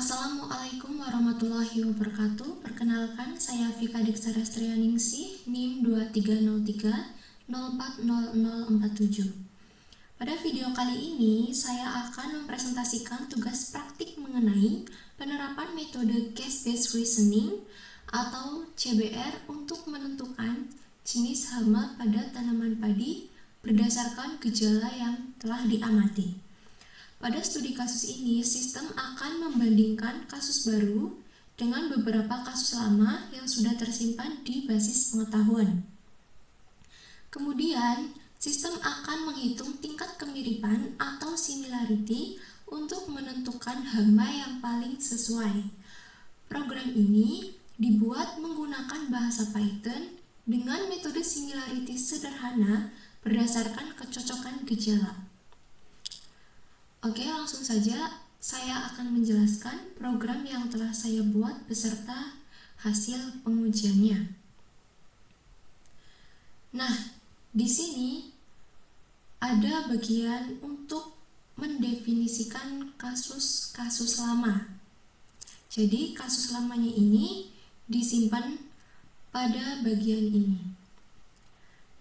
Assalamualaikum warahmatullahi wabarakatuh. Perkenalkan, saya Vika Dexarastrianingsih, NIM 2303040047. Pada video kali ini, saya akan mempresentasikan tugas praktik mengenai penerapan metode Case-Based Reasoning atau CBR untuk menentukan jenis hama pada tanaman padi berdasarkan gejala yang telah diamati. Pada studi kasus ini, sistem akan membandingkan kasus baru dengan beberapa kasus lama yang sudah tersimpan di basis pengetahuan. Kemudian, sistem akan menghitung tingkat kemiripan atau similarity untuk menentukan hama yang paling sesuai. Program ini dibuat menggunakan bahasa Python dengan metode similarity sederhana berdasarkan kecocokan gejala. Oke, langsung saja saya akan menjelaskan program yang telah saya buat beserta hasil pengujiannya. Nah, di sini ada bagian untuk mendefinisikan kasus-kasus lama. Jadi, kasus lamanya ini disimpan pada bagian ini.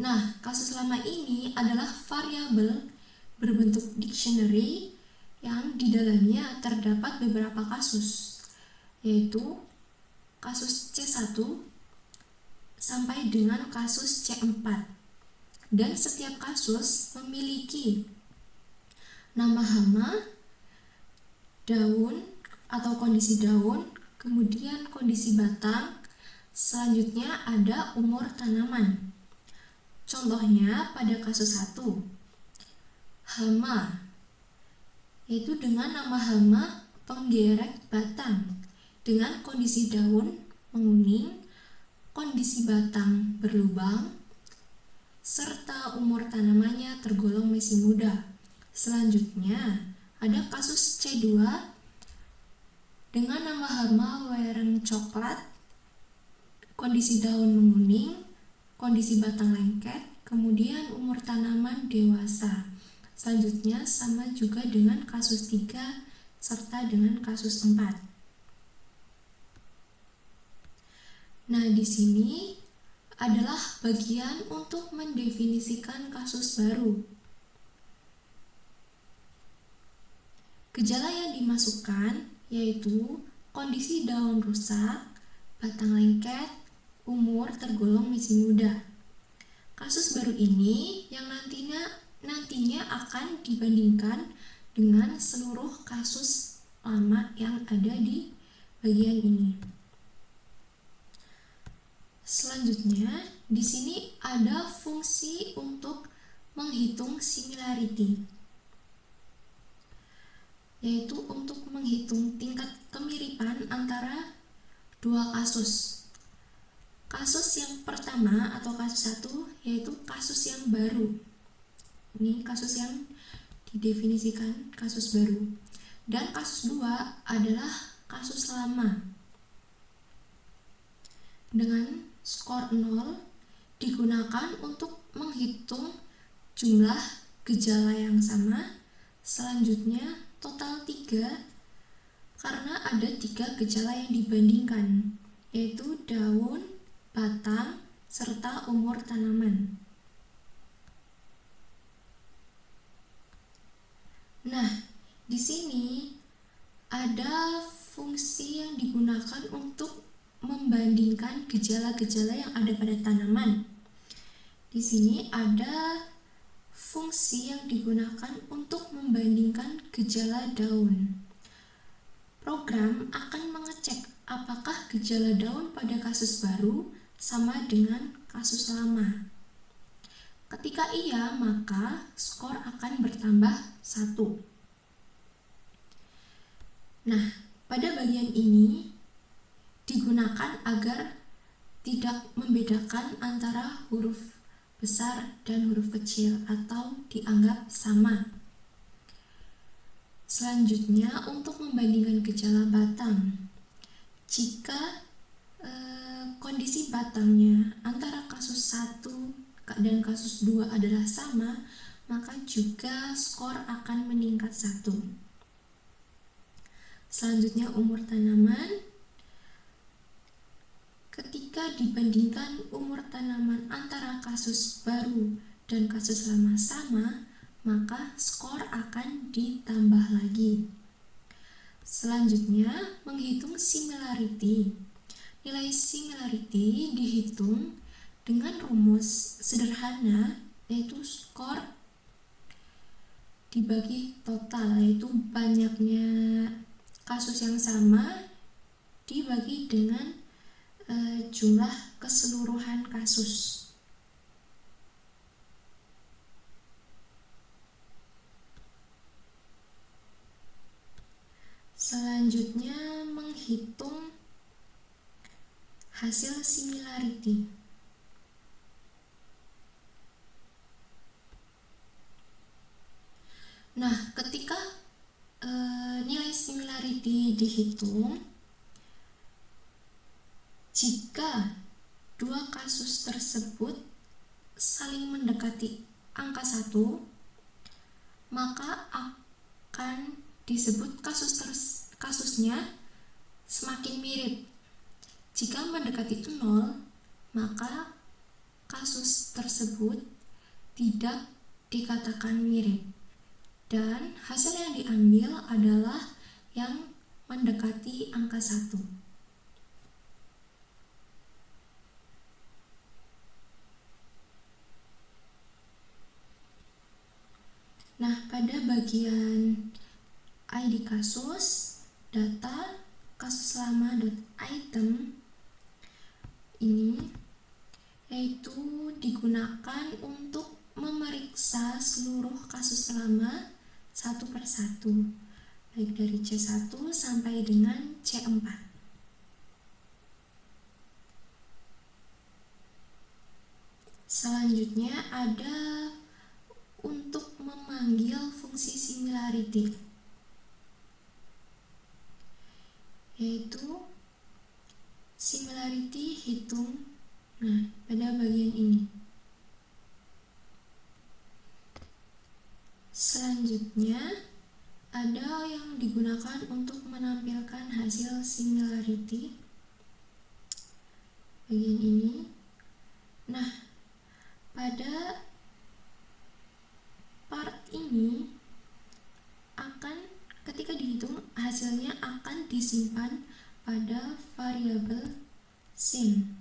Nah, kasus lama ini adalah variabel berbentuk dictionary yang di dalamnya terdapat beberapa kasus, yaitu kasus C1 sampai dengan kasus C4. Dan setiap kasus memiliki nama hama, daun atau kondisi daun, kemudian kondisi batang, selanjutnya ada umur tanaman. Contohnya pada kasus 1, hama, yaitu dengan nama hama penggerek batang dengan kondisi daun menguning, kondisi batang berlubang, serta umur tanamannya tergolong masih muda. Selanjutnya ada kasus C2 dengan nama hama wereng coklat, kondisi daun menguning, kondisi batang lengket, kemudian umur tanaman dewasa. Selanjutnya sama juga dengan kasus 3 serta dengan kasus 4. Nah, di sini adalah bagian untuk mendefinisikan kasus baru. Gejala yang dimasukkan yaitu kondisi daun rusak, batang lengket, umur tergolong masih muda. Kasus baru ini yang nantinya akan dibandingkan dengan seluruh kasus lama yang ada di bagian ini. Selanjutnya, di sini ada fungsi untuk menghitung similarity, yaitu untuk menghitung tingkat kemiripan antara dua kasus. Kasus yang pertama atau kasus 1 yaitu kasus yang baru. Ini kasus yang didefinisikan kasus baru. Dan kasus 2 adalah kasus lama. Dengan skor 0 digunakan untuk menghitung jumlah gejala yang sama. Selanjutnya total 3 karena ada 3 gejala yang dibandingkan, yaitu daun, batang, serta umur tanaman. Nah, di sini ada fungsi yang digunakan untuk membandingkan gejala-gejala yang ada pada tanaman. Di sini ada fungsi yang digunakan untuk membandingkan gejala daun. Program akan mengecek apakah gejala daun pada kasus baru sama dengan kasus lama. Ketika iya, maka skor akan bertambah 1. Nah, pada bagian ini digunakan agar tidak membedakan antara huruf besar dan huruf kecil atau dianggap sama. Selanjutnya, untuk membandingkan gejala batang. Jika kondisi batangnya antara kasus 1 dan kasus 2 adalah sama, maka juga skor akan meningkat 1. Selanjutnya umur tanaman. Ketika dibandingkan umur tanaman antara kasus baru dan kasus lama sama, maka skor akan ditambah lagi. Selanjutnya, menghitung similarity. Nilai similarity dihitung dengan rumus sederhana, yaitu skor dibagi total, yaitu banyaknya kasus yang sama dibagi dengan jumlah keseluruhan kasus. Selanjutnya, menghitung hasil similarity. Nah, ketika nilai similarity dihitung, jika dua kasus tersebut saling mendekati angka 1, maka akan disebut kasusnya semakin mirip. Jika mendekati 0, maka kasus tersebut tidak dikatakan mirip. Dan hasil yang diambil adalah yang mendekati angka 1. Nah, pada bagian ID kasus, data kasus lama.item ini yaitu digunakan untuk memeriksa seluruh kasus lama satu persatu, baik dari C1 sampai dengan C4. Selanjutnya ada untuk memanggil fungsi similarity, yaitu similarity hitung. Nah, pada bagian ini. Selanjutnya ada yang digunakan untuk menampilkan hasil similarity, bagian ini. Nah, pada part ini ketika dihitung, hasilnya akan disimpan pada variabel sim.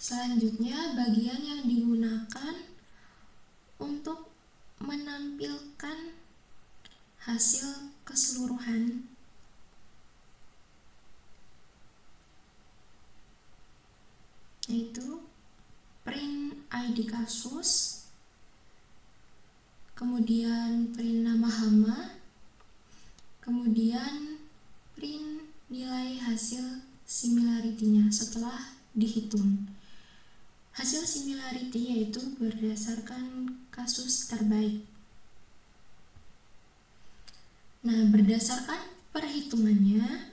Selanjutnya, bagian yang digunakan untuk menampilkan hasil keseluruhan, yaitu print ID kasus, kemudian print nama hama, kemudian print nilai hasil similarity-nya setelah dihitung. Hasil similarity yaitu berdasarkan kasus terbaik. Nah, berdasarkan perhitungannya,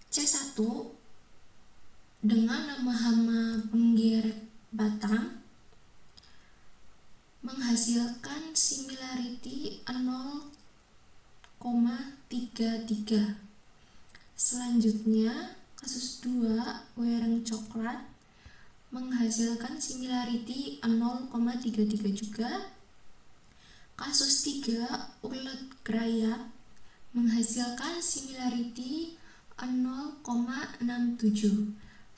C1 dengan nama hama penggeret batang menghasilkan similarity 0,33. Selanjutnya, kasus 2 wereng coklat menghasilkan similarity 0,33 juga. Kasus 3 ulet grayap menghasilkan similarity 0,67.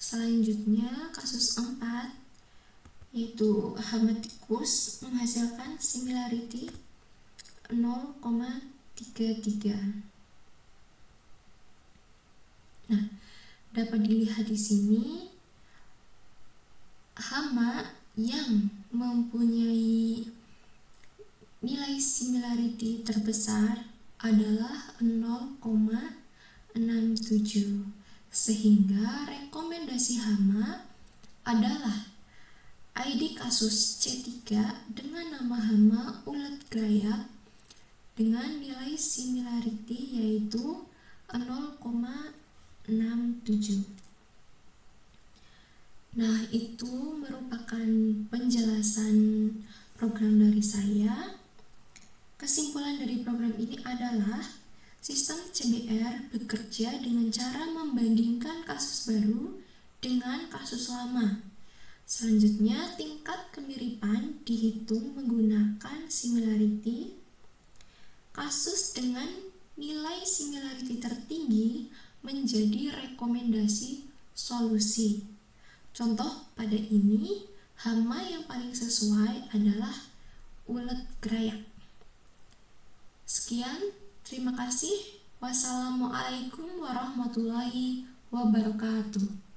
Selanjutnya kasus 4 yaitu hama tikus menghasilkan similarity 0,33. Nah, dapat dilihat di sini hama yang mempunyai nilai similarity terbesar adalah 0,67, sehingga rekomendasi hama adalah ID kasus C3 dengan nama hama ulet grayap dengan nilai similarity yaitu 0,67. Nah, itu merupakan penjelasan program dari saya. Kesimpulan dari program ini adalah sistem CBR bekerja dengan cara membandingkan kasus baru dengan kasus lama. Selanjutnya, tingkat kemiripan dihitung menggunakan similarity. Kasus dengan nilai similarity tertinggi menjadi rekomendasi solusi. Contoh pada ini, hama yang paling sesuai adalah ulet gerayak. Sekian, terima kasih. Wassalamualaikum warahmatullahi wabarakatuh.